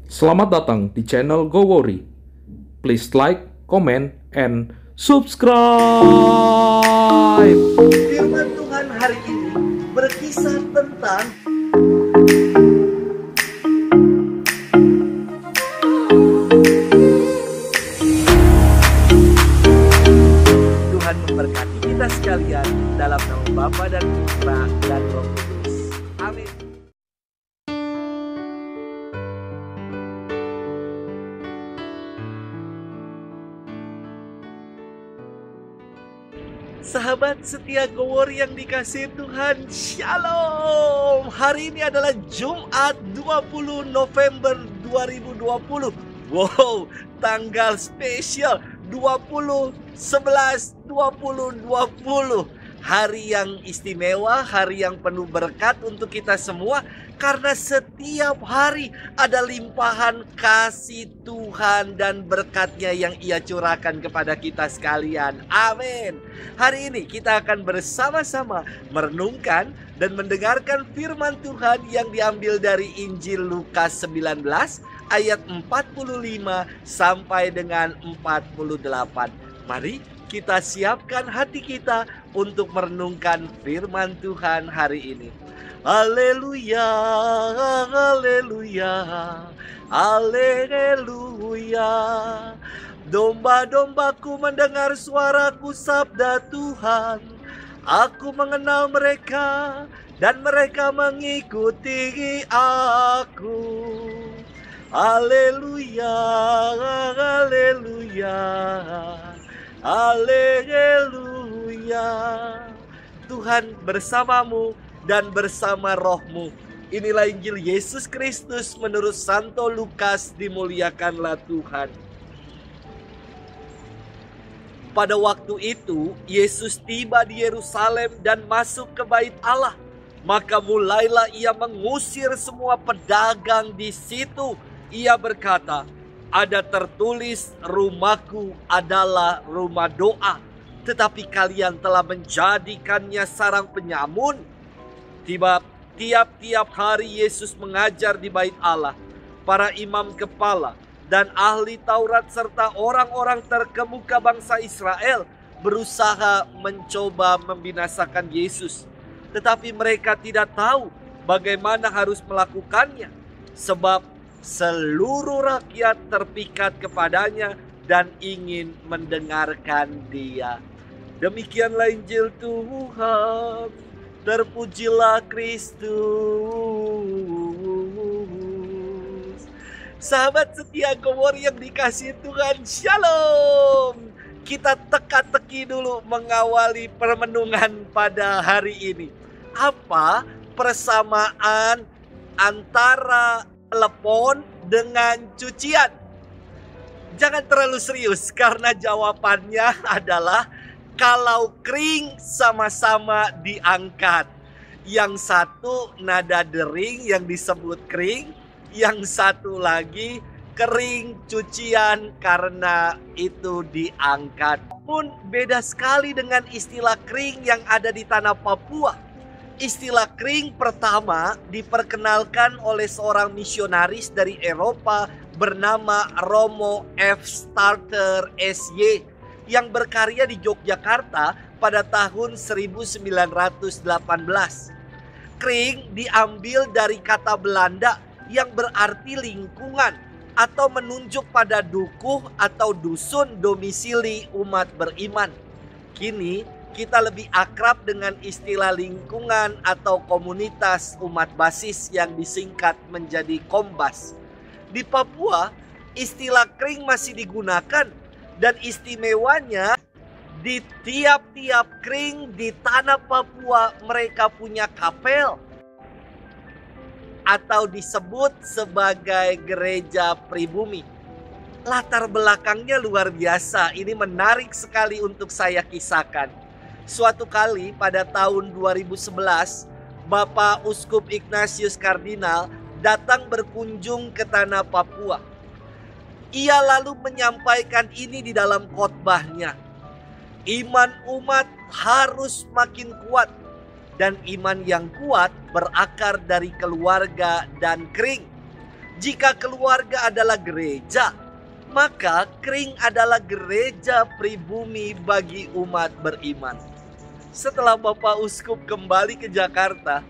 Selamat datang di channel Go Worry. Please like, comment, and subscribe. Firman Tuhan hari ini berkisah tentang Tuhan memberkati kita sekalian dalam nama Bapa dan Putra dan Roh Kudus. Amin. Sahabat setia Go Worry yang dikasihi Tuhan, Shalom. Hari ini adalah Jumat 20 November 2020. Wow, tanggal spesial 20/11/2020. Hari yang istimewa, hari yang penuh berkat untuk kita semua. Karena setiap hari ada limpahan kasih Tuhan dan berkatnya yang Ia curahkan kepada kita sekalian. Amin. Hari ini kita akan bersama-sama merenungkan dan mendengarkan firman Tuhan yang diambil dari Injil Lukas 19 ayat 45 sampai dengan 48. Mari kita siapkan hati kita untuk merenungkan firman Tuhan hari ini. Haleluya, haleluya, haleluya. Domba-dombaku mendengar suaraku, sabda Tuhan. Aku mengenal mereka dan mereka mengikuti aku. Haleluya, haleluya, haleluya. Tuhan bersamamu dan bersama rohmu. Inilah Injil Yesus Kristus menurut Santo Lukas. Dimuliakanlah Tuhan. Pada waktu itu, Yesus tiba di Yerusalem dan masuk ke bait Allah. Maka mulailah ia mengusir semua pedagang di situ. Ia berkata, ada tertulis, rumahku adalah rumah doa, tetapi kalian telah menjadikannya sarang penyamun. Tiap-tiap hari Yesus mengajar di bait Allah. Para imam kepala dan ahli Taurat serta orang-orang terkemuka bangsa Israel berusaha mencoba membinasakan Yesus. Tetapi mereka tidak tahu bagaimana harus melakukannya. Sebab seluruh rakyat terpikat kepadanya dan ingin mendengarkan Dia. Demikianlah Injil Tuhan. Terpujilah Kristus. Sahabat setia Go Worry yang dikasihi Tuhan, Shalom. Kita teka-teki dulu mengawali permenungan pada hari ini. Apa persamaan antara telepon dengan cucian? Jangan terlalu serius karena jawabannya adalah kalau kering sama-sama diangkat. Yang satu nada dering yang disebut kering, yang satu lagi kering cucian karena itu diangkat. Pun beda sekali dengan istilah kering yang ada di tanah Papua. Istilah kering pertama diperkenalkan oleh seorang misionaris dari Eropa bernama Romo F. Starter S.Y. yang berkarya di Yogyakarta pada tahun 1918. Kring diambil dari kata Belanda yang berarti lingkungan atau menunjuk pada dukuh atau dusun domisili umat beriman. Kini kita lebih akrab dengan istilah lingkungan atau komunitas umat basis yang disingkat menjadi Kombas. Di Papua, istilah kring masih digunakan dan istimewanya di tiap-tiap kring di tanah Papua mereka punya kapel atau disebut sebagai gereja pribumi. Latar belakangnya luar biasa. Ini menarik sekali untuk saya kisahkan. Suatu kali pada tahun 2011, Bapak Uskup Ignatius Kardinal datang berkunjung ke tanah Papua. Ia lalu menyampaikan ini di dalam khotbahnya. Iman umat harus makin kuat. Dan iman yang kuat berakar dari keluarga dan kring. Jika keluarga adalah gereja, maka Kring adalah gereja pribumi bagi umat beriman. Setelah Bapak Uskup kembali ke Jakarta,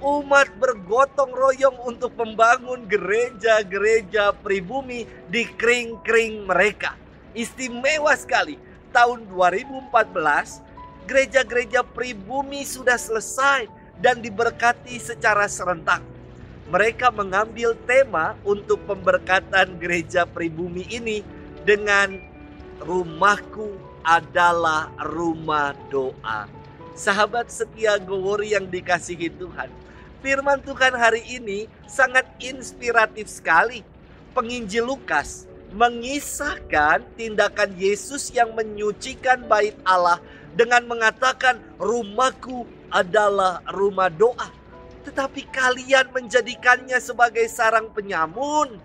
umat bergotong royong untuk membangun gereja-gereja pribumi di Kring-Kring mereka. Istimewa sekali. Tahun 2014, gereja-gereja pribumi sudah selesai dan diberkati secara serentak. Mereka mengambil tema untuk pemberkatan gereja pribumi ini dengan rumahku adalah rumah doa. Sahabat setia Gowori yang dikasihi Tuhan, firman Tuhan hari ini sangat inspiratif sekali. Penginjil Lukas mengisahkan tindakan Yesus yang menyucikan bait Allah dengan mengatakan rumahku adalah rumah doa. Tetapi kalian menjadikannya sebagai sarang penyamun.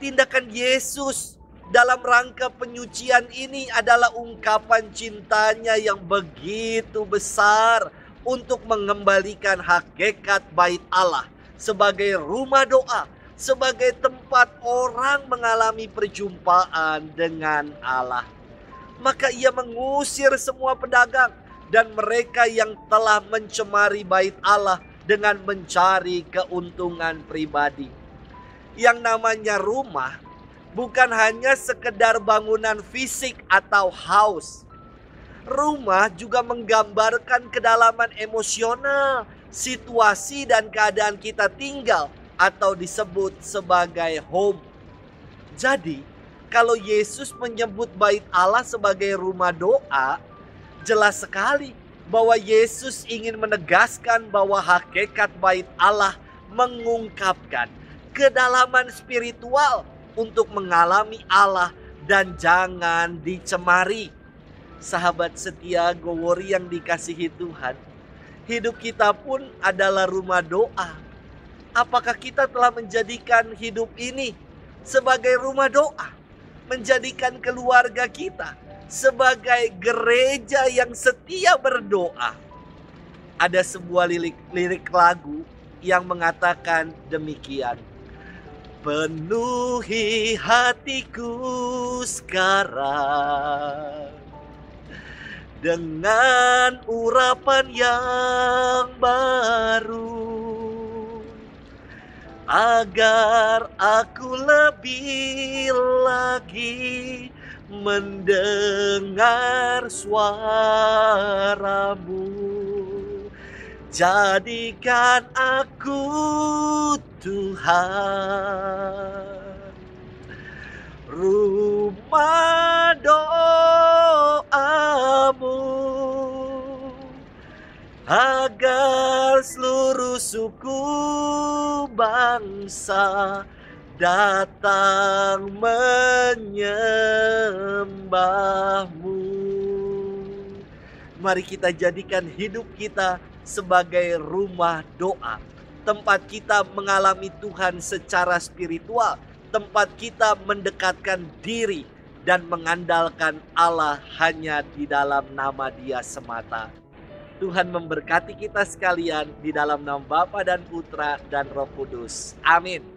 Tindakan Yesus dalam rangka penyucian ini adalah ungkapan cintanya yang begitu besar untuk mengembalikan hakikat bait Allah sebagai rumah doa, sebagai tempat orang mengalami perjumpaan dengan Allah. Maka ia mengusir semua pedagang dan mereka yang telah mencemari bait Allah dengan mencari keuntungan pribadi. Yang namanya rumah bukan hanya sekedar bangunan fisik atau house. Rumah juga menggambarkan kedalaman emosional, situasi dan keadaan kita tinggal atau disebut sebagai home. Jadi, kalau Yesus menyebut bait Allah sebagai rumah doa, jelas sekali bahwa Yesus ingin menegaskan bahwa hakikat bait Allah mengungkapkan kedalaman spiritual untuk mengalami Allah dan jangan dicemari. Sahabat setia Gowori yang dikasihi Tuhan, hidup kita pun adalah rumah doa. Apakah kita telah menjadikan hidup ini sebagai rumah doa? Menjadikan keluarga kita sebagai gereja yang setia berdoa. Ada sebuah lirik lagu yang mengatakan demikian. Penuhi hatiku sekarang dengan urapan yang baru, agar aku lebih lagi mendengar suaramu. Jadikan aku Tuhan rumah doamu, agar seluruh suku bangsa datang menyembahmu. Mari kita jadikan hidup kita sebagai rumah doa, tempat kita mengalami Tuhan secara spiritual, tempat kita mendekatkan diri dan mengandalkan Allah hanya di dalam nama Dia semata. Tuhan memberkati kita sekalian di dalam nama Bapa dan Putra dan Roh Kudus. Amin.